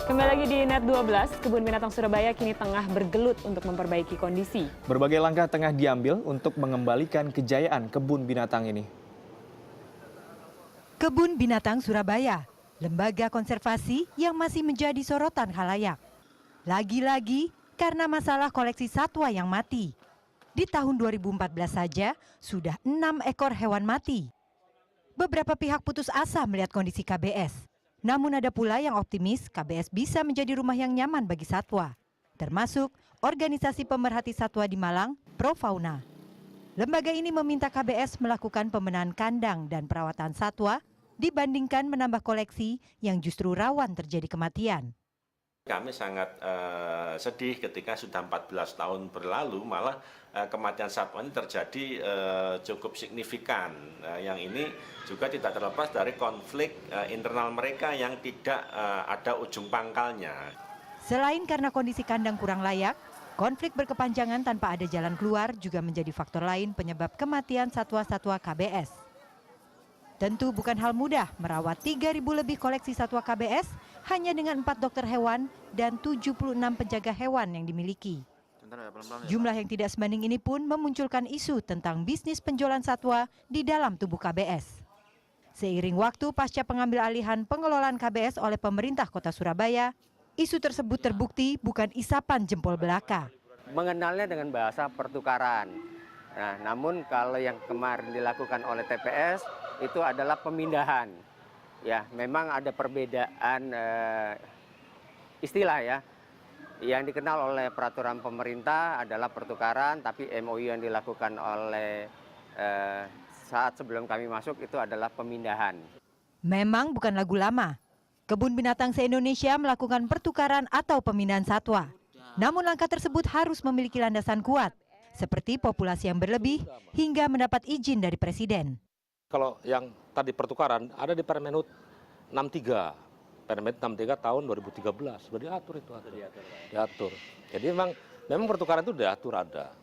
Kembali lagi di Net 12, Kebun Binatang Surabaya kini tengah bergelut untuk memperbaiki kondisi. Berbagai langkah tengah diambil untuk mengembalikan kejayaan kebun binatang ini. Kebun Binatang Surabaya, lembaga konservasi yang masih menjadi sorotan khalayak. Lagi-lagi karena masalah koleksi satwa yang mati. Di tahun 2014 saja sudah 6 ekor hewan mati. Beberapa pihak putus asa melihat kondisi KBS. Namun ada pula yang optimis KBS bisa menjadi rumah yang nyaman bagi satwa. Termasuk organisasi pemerhati satwa di Malang, Profauna. Lembaga ini meminta KBS melakukan pembenahan kandang dan perawatan satwa dibandingkan menambah koleksi yang justru rawan terjadi kematian. Kami sangat sedih ketika sudah 14 tahun berlalu malah kematian satwa ini terjadi cukup signifikan. Yang ini juga tidak terlepas dari konflik internal mereka yang tidak ada ujung pangkalnya. Selain karena kondisi kandang kurang layak, konflik berkepanjangan tanpa ada jalan keluar juga menjadi faktor lain penyebab kematian satwa-satwa KBS. Tentu bukan hal mudah merawat 3.000 lebih koleksi satwa KBS hanya dengan 4 dokter hewan dan 76 penjaga hewan yang dimiliki. Jumlah yang tidak sebanding ini pun memunculkan isu tentang bisnis penjualan satwa di dalam tubuh KBS. Seiring waktu pasca pengambil alihan pengelolaan KBS oleh pemerintah Kota Surabaya, isu tersebut terbukti bukan isapan jempol belaka. Mengenalnya dengan bahasa pertukaran. Nah, namun kalau yang kemarin dilakukan oleh TPS itu adalah pemindahan. Ya, memang ada perbedaan istilah ya. Yang dikenal oleh peraturan pemerintah adalah pertukaran, tapi MOU yang dilakukan oleh saat sebelum kami masuk itu adalah pemindahan. Memang bukan lagu lama. Kebun Binatang se-Indonesia melakukan pertukaran atau pemindahan satwa. Namun langkah tersebut harus memiliki landasan kuat, seperti populasi yang berlebih hingga mendapat izin dari Presiden. Kalau yang tadi pertukaran ada di Permenhub 63. Permenhub 63 tahun 2013. Sudah diatur itu. Diatur. Jadi memang pertukaran itu diatur ada.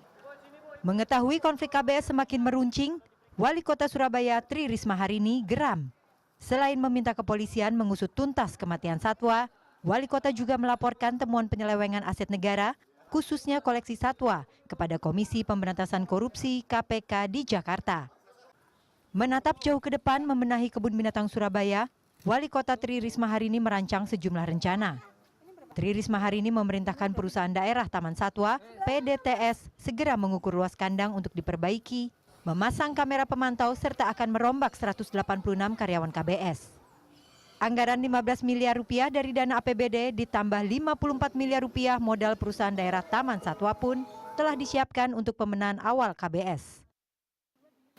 Mengetahui konflik KBS semakin meruncing, Wali Kota Surabaya Tri Risma Harini geram. Selain meminta kepolisian mengusut tuntas kematian satwa, Wali Kota juga melaporkan temuan penyelewengan aset negara, khususnya koleksi satwa, kepada Komisi Pemberantasan Korupsi KPK di Jakarta. Menatap jauh ke depan membenahi Kebun Binatang Surabaya, Wali Kota Tri Risma Harini merancang sejumlah rencana. Tri Risma Harini memerintahkan perusahaan daerah Taman Satwa, PDTS, segera mengukur luas kandang untuk diperbaiki, memasang kamera pemantau serta akan merombak 186 karyawan KBS. Anggaran 15 miliar rupiah dari dana APBD ditambah 54 miliar rupiah modal perusahaan daerah Taman Satwa pun telah disiapkan untuk pembenahan awal KBS.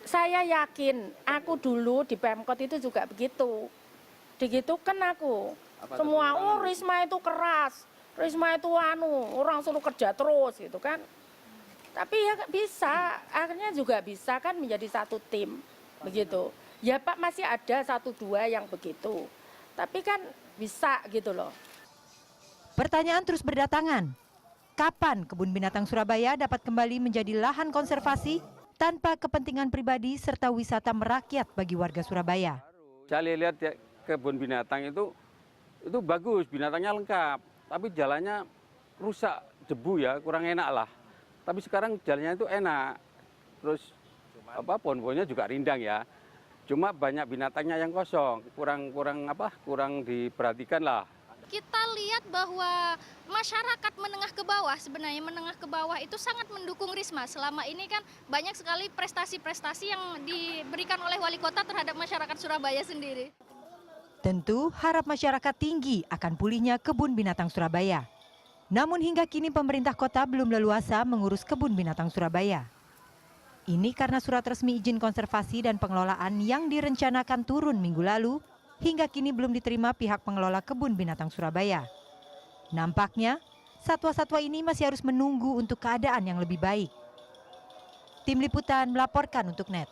Saya yakin, aku dulu di Pemkot itu juga begitu. Digitukan aku. Semua, Risma itu keras, Risma itu orang suruh kerja terus gitu kan. Tapi ya bisa, akhirnya juga bisa kan menjadi satu tim, begitu. Ya Pak masih ada 1-2 yang begitu, tapi kan bisa gitu loh. Pertanyaan terus berdatangan. Kapan Kebun Binatang Surabaya dapat kembali menjadi lahan konservasi tanpa kepentingan pribadi serta wisata merakyat bagi warga Surabaya? Saya lihat ya, kebun binatang itu bagus, binatangnya lengkap, tapi jalannya rusak, debu ya, kurang enak lah. Tapi sekarang jalannya itu enak, terus pohon-pohonnya juga rindang ya. Cuma banyak binatangnya yang kosong, kurang diperhatikan lah. Kita lihat bahwa masyarakat menengah ke bawah, sebenarnya menengah ke bawah itu sangat mendukung Risma. Selama ini kan banyak sekali prestasi-prestasi yang diberikan oleh wali kota terhadap masyarakat Surabaya sendiri. Tentu harap masyarakat tinggi akan pulihnya Kebun Binatang Surabaya. Namun hingga kini pemerintah kota belum leluasa mengurus Kebun Binatang Surabaya. Ini karena surat resmi izin konservasi dan pengelolaan yang direncanakan turun minggu lalu, hingga kini belum diterima pihak pengelola Kebun Binatang Surabaya. Nampaknya, satwa-satwa ini masih harus menunggu untuk keadaan yang lebih baik. Tim Liputan melaporkan untuk NET.